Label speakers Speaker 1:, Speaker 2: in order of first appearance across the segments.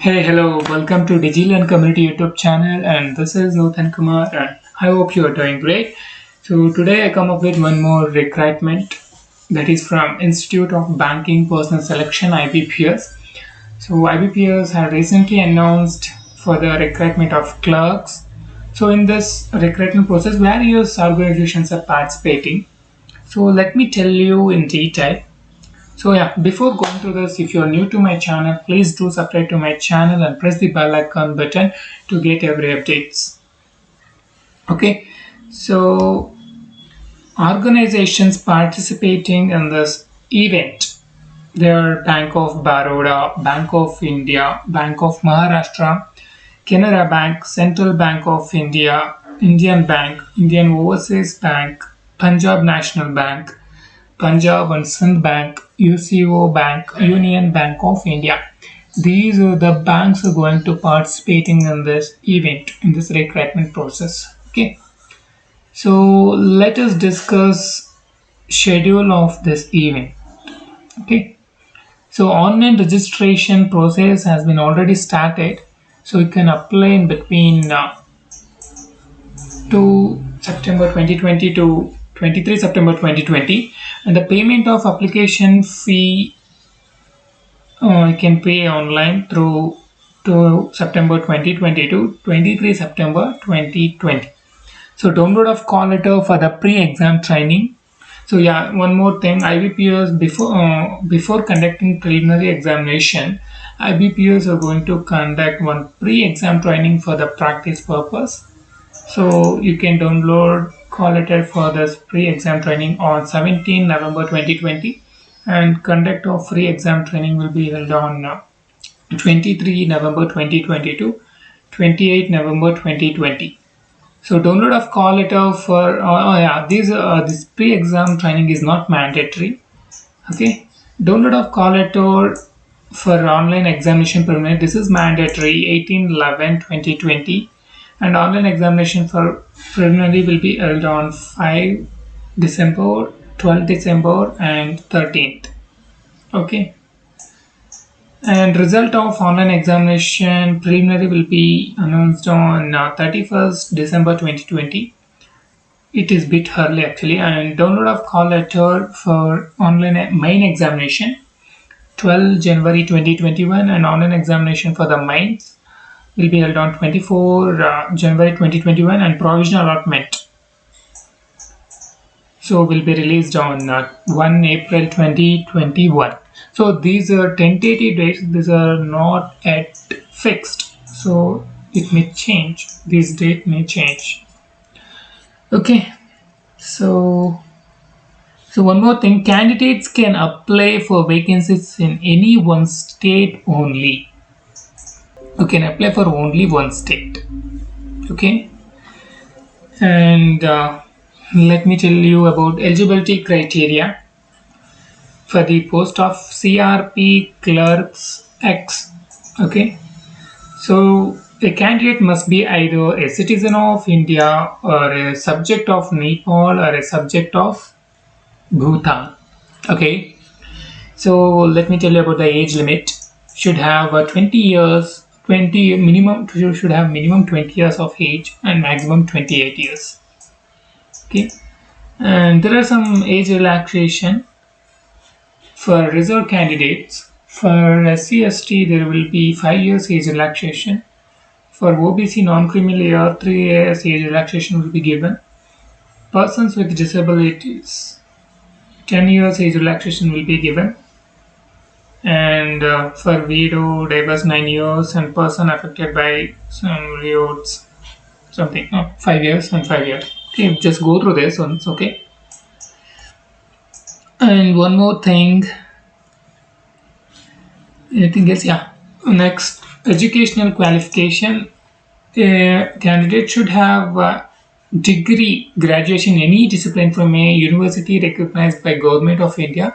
Speaker 1: Hey, hello, welcome to DigiLearn Community YouTube channel, and this is Nuthan Kumar, and I hope you are doing great. So, today I come up with one more recruitment that is from Institute of Banking Personal Selection IBPS. So, IBPS had recently announced for the recruitment of clerks. So, in this recruitment process, various organizations are participating. So, let me tell you in detail. So yeah, before going through this, if you're new to my channel, please do subscribe to my channel and press the bell icon button to get every updates. Okay, so organizations participating in this event, they are Bank of Baroda, Bank of India, Bank of Maharashtra, Canara Bank, Central Bank of India, Indian Bank, Indian Overseas Bank, Punjab National Bank, Punjab and Sindh Bank, UCO Bank, Union Bank of India. These are the banks are going to participating in this event, in this recruitment process. Okay, so let us discuss schedule of this event. Okay, so online registration process has been already started. So you can apply in between 2 September 2020 to 23 September 2020, and the payment of application fee you can pay online through to September 2020 to 23 September 2020. So download of call letter for the pre-exam training. So yeah, one more thing, IBPS before conducting preliminary examination, IBPS are going to conduct one pre-exam training for the practice purpose. So you can download call letter for this pre-exam training on 17 November 2020, and conduct of free exam training will be held on 23 November 2020 to 28 November 2020. So download of call letter for yeah, this pre-exam training is not mandatory. Okay, download of call letter for online examination preliminary, this is mandatory 18/11/2020, and online examination for preliminary will be held on 5 December, 12th December and 13th. Okay, and result of online examination preliminary will be announced on 31st December 2020. It is bit early actually. And download of call letter for online main examination 12 January 2021, and online examination for the mains will be held on 24 January 2021, and provisional allotment so will be released on 1 April 2021. So these are tentative dates, these are not yet fixed, so it may change, this date may change. Okay, so one more thing, candidates can apply for vacancies in any one state only. You can apply for only one state. Okay, and let me tell you about eligibility criteria for the post of CRP clerks X. Okay, so a candidate must be either a citizen of India or a subject of Nepal or a subject of Bhutan. Okay, so let me tell you about the age limit. Should have 20 years, 20 minimum, should have minimum 20 years of age and maximum 28 years. Okay, and there are some age relaxation for reserved candidates. For SC/ST, there will be 5 years age relaxation. For OBC non-creamy layer, 3 years age relaxation will be given. Persons with disabilities, 10 years age relaxation will be given. And for widow, diverse 9 years, and person affected by some riots, something, 5 years and 5 years. Okay, just go through this once, okay? And one more thing, anything else? Yeah. Next, educational qualification. A candidate should have a degree, graduation in any discipline from a university recognized by Government of India,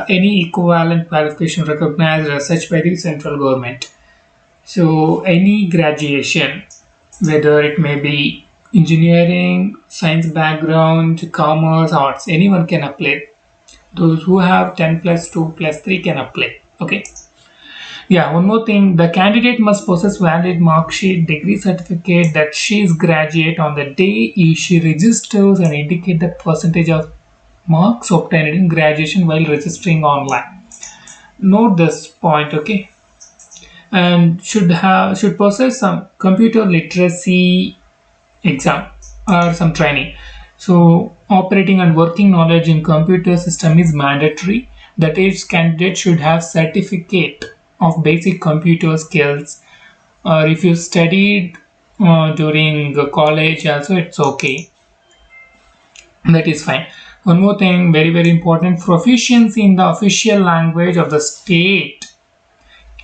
Speaker 1: any equivalent qualification recognized as such by the central government. So any graduation, whether it may be engineering, science background, commerce, arts, anyone can apply. Those who have 10 plus 2 plus 3 can apply. Okay. Yeah, one more thing. The candidate must possess valid mark sheet, degree certificate that she is graduate on the day she registers and indicate the percentage of marks obtained in graduation while registering online. Note this point, okay? And should possess some computer literacy exam or some training. So operating and working knowledge in computer system is mandatory. That is, candidate should have certificate of basic computer skills, or if you studied during college also, it's okay, that is fine. One more thing, very very important, proficiency in the official language of the state.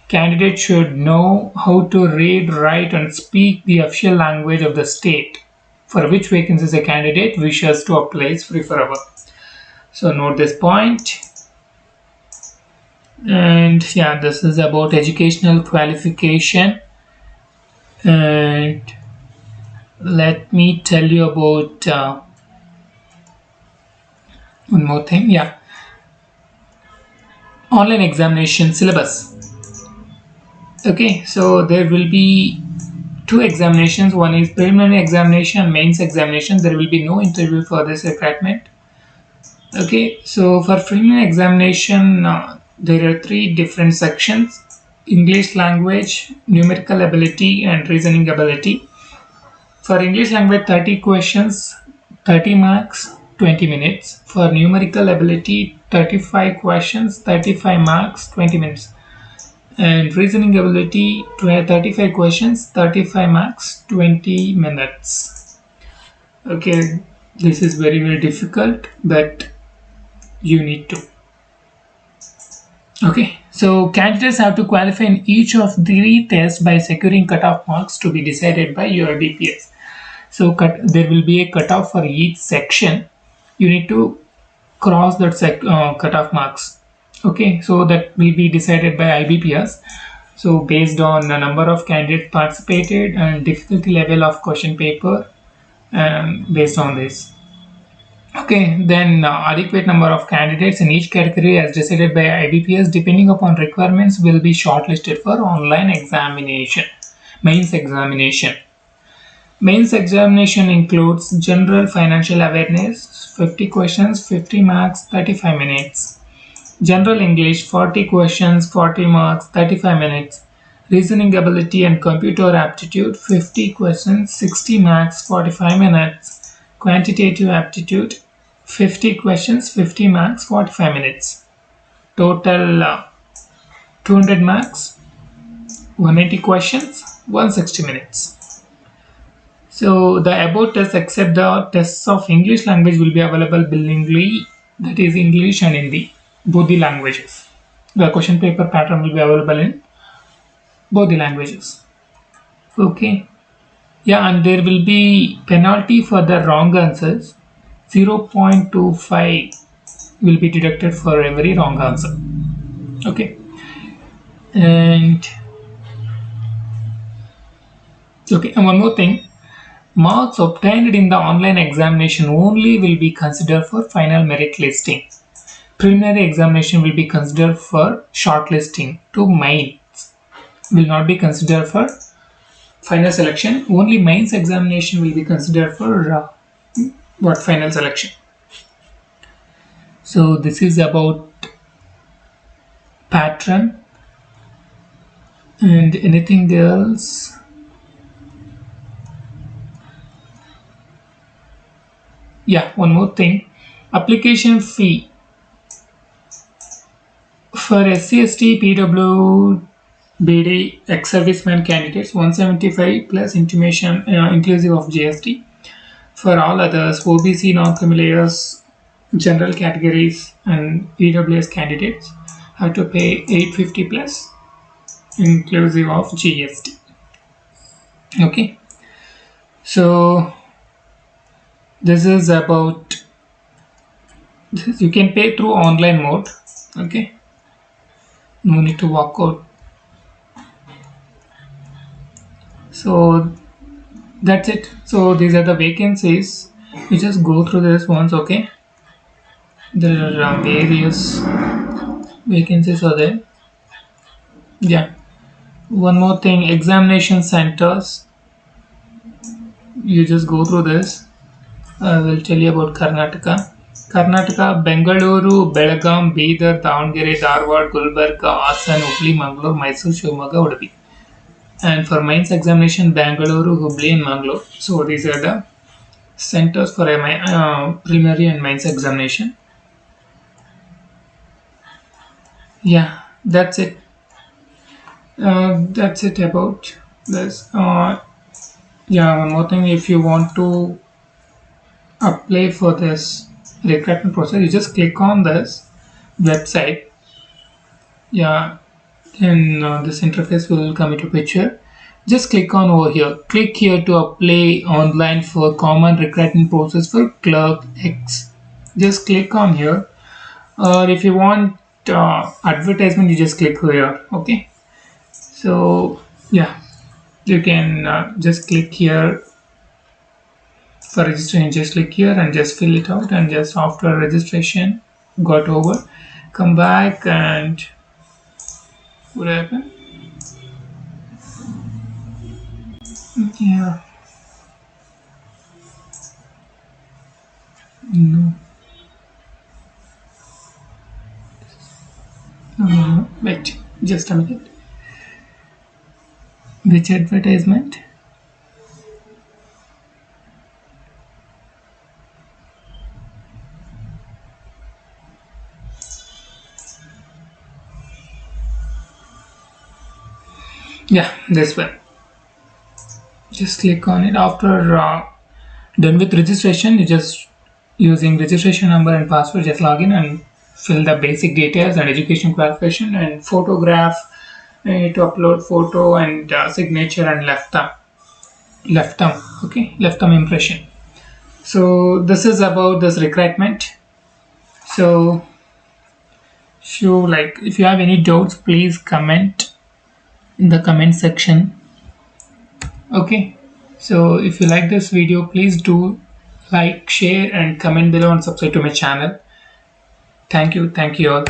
Speaker 1: Candidate should know how to read, write, and speak the official language of the state for which vacancies a candidate wishes to apply is preferable. So note this point. And yeah, this is about educational qualification. And let me tell you about one more thing. Yeah, online examination syllabus. Okay, so there will be two examinations. One is preliminary examination, mains examination. There will be no interview for this requirement. Okay, so for preliminary examination, there are three different sections: English language, numerical ability, and reasoning ability. For English language, 30 questions, 30 marks, 20 minutes. For numerical ability, 35 questions, 35 marks, 20 minutes. And reasoning ability, 35 questions, 35 marks, 20 minutes. Okay, this is very very difficult, but you need to. Okay, so candidates have to qualify in each of three tests by securing cutoff marks to be decided by your BPS. So there will be a cutoff for each section. You need to cross that cutoff marks. Okay, so that will be decided by IBPS. So based on the number of candidates participated and difficulty level of question paper, based on this. Okay, then adequate number of candidates in each category as decided by IBPS depending upon requirements will be shortlisted for online examination, mains examination. Mains examination includes general financial awareness, 50 questions, 50 marks, 35 minutes. General English, 40 questions, 40 marks, 35 minutes. Reasoning ability and computer aptitude, 50 questions, 60 marks, 45 minutes. Quantitative aptitude, 50 questions, 50 marks, 45 minutes. Total 200 marks, 180 questions, 160 minutes. So the above tests except the tests of English language will be available bilingually, that is English and Hindi, both the languages. The question paper pattern will be available in both the languages. Okay. Yeah, and there will be penalty for the wrong answers. 0.25 will be deducted for every wrong answer. Okay. And okay, and one more thing. Marks obtained in the online examination only will be considered for final merit listing. Preliminary examination will be considered for shortlisting to mains. Will not be considered for final selection. Only mains examination will be considered for final selection. So this is about pattern. And anything else? Yeah, one more thing. Application fee for SC/ST, PWBD, ex-serviceman candidates 175 plus intimation inclusive of GST. For all others, OBC, non-criminal general categories, and EWS candidates have to pay 850 plus inclusive of GST. Okay, so this is about this. You can pay through online mode. Okay, no need to walk out. So that's it. So these are the vacancies. You just go through this once. Okay, there are various vacancies are there. Yeah, one more thing, examination centers. You just go through this. I will tell you about Karnataka. Karnataka, Bengaluru, Belgaum, Bidar, Davangere, Dharwad, Gulbarga, Hassan, Hubli, Mangalore, Mysore, Shivamogga, Udupi. And for mains examination, Bengaluru, Hubli, and Mangalore. So these are the centers for preliminary and mains examination. Yeah, that's it. That's it about this. Yeah, one more thing. If you want to apply for this recruitment process, you just click on this website. Yeah, then this interface will come into picture. Just click on over here. Click here to apply online for common recruitment process for clerk X. Just click on here. Or if you want advertisement, you just click here. Okay. So yeah, you can just click here for registration. Just click here and just fill it out, and just after registration got over, come back and what happened? Yeah, no, no, wait, just a minute. Which advertisement? Yeah, this one. Just click on it. After done with registration, you just using registration number and password, just log in and fill the basic details and education qualification and photograph. You need to upload photo and signature and left thumb. Okay, left thumb impression. So this is about this recruitment. So if you have any doubts, please comment in the comment section. Okay, so if you like this video, please do like, share and comment below and subscribe to my channel. Thank you all.